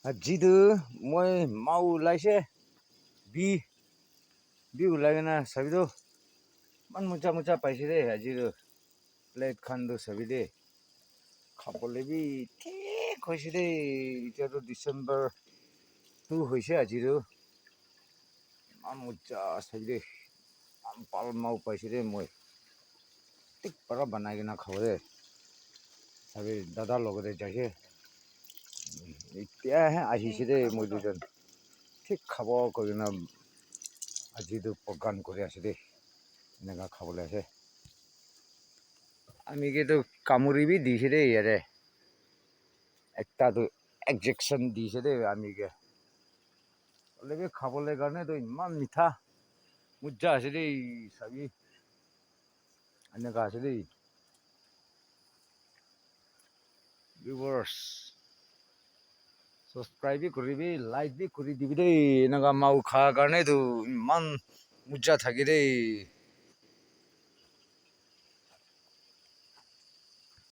আজিতো মই মাও ওলাইছে বি ওলাই কিনে চাবিতো ইমান মোচা পাইছে দেই আজিতো প্লেট খানটো চাবি দেই খাবলৈ বি ঠিক হৈছে দেই এতিয়াতো ডিচেম্বৰটো হৈছে আজিতো ইমান মোচা চাবি দেই ইমান পাল মাও পাইছে দেই মই ঠিক পাৰা বনাই কিনে খাব দেই চাবি দাদাৰ লগতে যাইছে এতিয়াহে আহিছে দেই মই দুজন ঠিক খাব কৰি কিনে আজিতো প্ৰগ্ৰাম কৰি আছে দেই এনেকুৱা খাবলৈ আছে আমিকেতো কামুৰিবি দিছে দেই ইয়াতে একটাতো একজেকশ্যন দিছে দেই আমিকে অলৰেডি খাবলৈ কাৰণেতো ইমান মিঠা মজা আছে দেই চাবি এনেকুৱা আছে দেই ভিউৱাৰ্ছ ছাবস্ক্ৰাইব কৰিবি লাইক বি কৰি দিবি দেই এনেকুৱা মাও খোৱাৰ কাৰণেতো ইমান মজা থাকে দেই